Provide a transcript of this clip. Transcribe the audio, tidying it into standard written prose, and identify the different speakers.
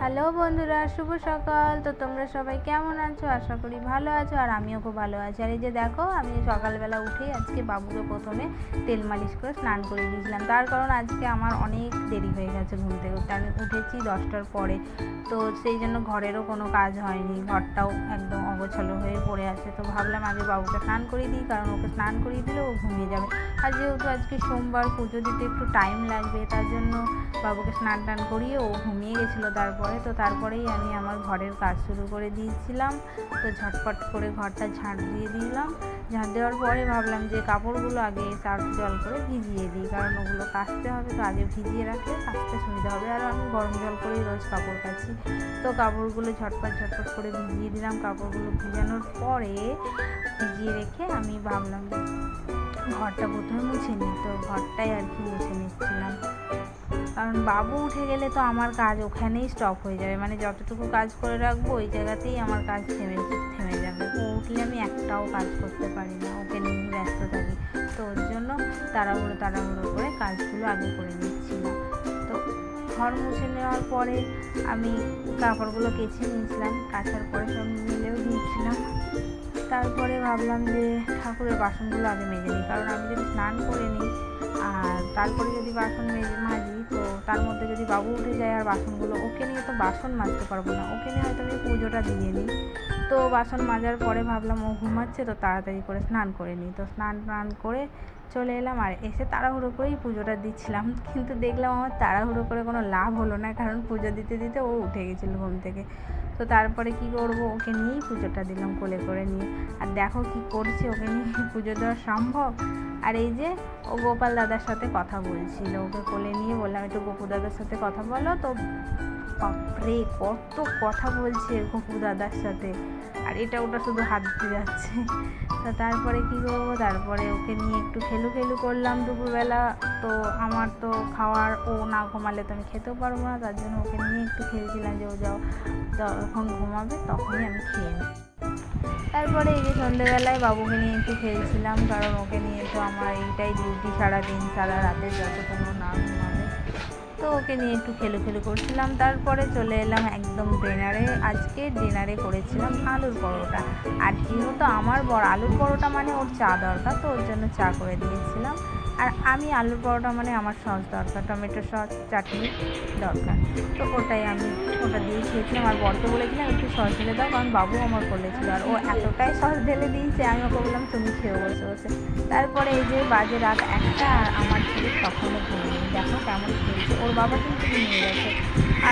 Speaker 1: Hello বন্ধুরা, শুভ সকাল। তো তোমরা সবাই কেমন আছো? আশা করি ভালো আছো, আর আমিও খুব ভালো আছি। আর এই যে দেখো, আমি সকালবেলা উঠেই আজকে বাবুকে প্রথমে তেল মালিশ করে স্নান করে দিয়েছিলাম। তার কারণ আজকে আমার অনেক দেরি হয়ে গেছে ঘুম থেকে উঠতে। আমি উঠেছি 10টার পরে, তো সেই জন্য ঘরেরও কোনো কাজ হয়নি, ঘরটাও একদম অগোছালো হয়ে পড়ে আছে। তো ভাবলাম আগে বাবুকে স্নান করিয়ে দিই, কারণ ওকে স্নান করিয়ে দিলে ও ঘুমিয়ে যাবে। আর যেহেতু আজকে সোমবার, পুজো দিতে একটু টাইম লাগবে, তার জন্য বাবুকে স্নান টান করিয়ে ও ঘুমিয়ে গেছিলো। তারপরেই আমি আমার ঘরের কাজ শুরু করে দিয়েছিলাম। তো ঝটপট করে ঘরটা ঝাঁট দিয়ে দিলাম। ঝাঁট দেওয়ার পরে ভাবলাম যে কাপড়গুলো আগে সার্ফ জল করে ভিজিয়ে দিই, কারণ ওগুলো কাচতে হবে, তো আগে ভিজিয়ে রাখলে কাচতে সুবিধা হবে। আর আমি গরম জল করেই রোজ কাপড় কাচি। তো কাপড়গুলো ঝটপট করে ভিজিয়ে দিলাম। কাপড়গুলো ভিজানোর পরে ভিজিয়ে রেখে আমি ভাবলাম ঘরটা প্রথমে মুছে নিই। তো ঘরটাই আর কি মুছে নিচ্ছিলাম, কারণ বাবু উঠে গেলে তো আমার কাজ ওখানেই স্টপ হয়ে যাবে। মানে যতটুকু কাজ করে রাখবো ওই জায়গাতেই আমার কাজ থেমে যাবে। ও উঠলে আমি একটাও কাজ করতে পারি না, ওকে নিয়ে ব্যস্ত থাকি। তো ওর জন্য তাড়াহুড়ো করে কাজগুলো আগে করে নিচ্ছিলাম। তো ঘর মুছে নেওয়ার পরে আমি কাপড়গুলো কেচে নিয়েছিলাম, কাচার পরে সব মিলেও দিয়েছিলাম। তারপরে ভাবলাম যে ঠাকুরের বাসনগুলো আগে মেজে নিই, কারণ আমি যদি স্নান করে নিই আর তারপরে যদি বাসন মাজি, তো তার মধ্যে যদি বাবু উঠে যায় আর বাসনগুলো, ওকে নিয়ে তো বাসন মাজতে পারবো না, ওকে নিয়ে হয়তো আমি পুজোটা দিয়ে নিই। তো বাসন মাজার পরে ভাবলাম ও ঘুমাচ্ছে, তো তাড়াতাড়ি করে স্নান করে নিই। তো স্নান করে চলে এলাম, আর এসে তাড়াহুড়ো করেই পুজোটা দিচ্ছিলাম। কিন্তু দেখলাম আমার তাড়াহুড়ো করে কোনো লাভ হলো না, কারণ পুজো দিতে দিতে ও উঠে গেছিলো ঘুম থেকে। তো তারপরে কি করব, ওকে নিয়েই পুজোটা দিলাম কোলে করে নিয়ে। আর দেখো কি করছে, ওকে নিয়ে পুজো দেওয়া সম্ভব? আর এই যে ও গোপাল দাদার সাথে কথা বলছিল, ওকে কোলে নিয়ে বললাম একটু গোপু দাদার সাথে কথা বলো। তো বাপরে কত কথা বলছে গোপু দাদার সাথে, আর এটা ওটা শুধু হাত দিতে যাচ্ছে। তো তারপরে কি করবো, তারপরে ওকে নিয়ে একটু খেলু করলাম দুপুরবেলা। তো আমার তো খাওয়ার, ও না ঘুমালে তো আমি খেতেও পারবো না, তার জন্য ওকে নিয়ে একটু খেলছিলাম যে ও যখন ঘুমাবে তখনই আমি খেয়ে নিই। তারপরে এই যে সন্ধ্যেবেলায় বাবুকে নিয়ে একটু খেলছিলাম, কারণ ওকে নিয়ে তো আমার এইটাই ডিউটি, সারাদিন সারা রাতে যতক্ষণ না ঘুমাবে। তো ওকে নিয়ে একটু খেলু করছিলাম। তারপরে চলে এলাম একদম ডিনারে। আজকে ডিনারে করেছিলাম আলুর পরোটা। আর যেহেতু আমার বড় আলুর পরোটা মানে ওর চা দরকার, তো ওর জন্য চা করে দিয়েছিলাম। আর আমি আলুর পরোটা মানে আমার সস দরকার, টমেটো সস, চাটনি দরকার। তো ওটা দিয়ে খেয়েছিলাম। আর বরকে বলেছিলাম একটু সস ঢেলে দাও, কারণ বাবু আমার বলেছিল, আর ও এতটাই সস ঢেলে দিয়েছে, আমি ওকে বললাম তুমি খেয়েও বসে। তারপরে এই যে বাজে রাত 1টা, আর আমার ছেলে তখনও ঘুমিয়ে, দেখো কেমন খেয়েছে। ওর বাবা কিন্তু নিয়ে গেছে। আর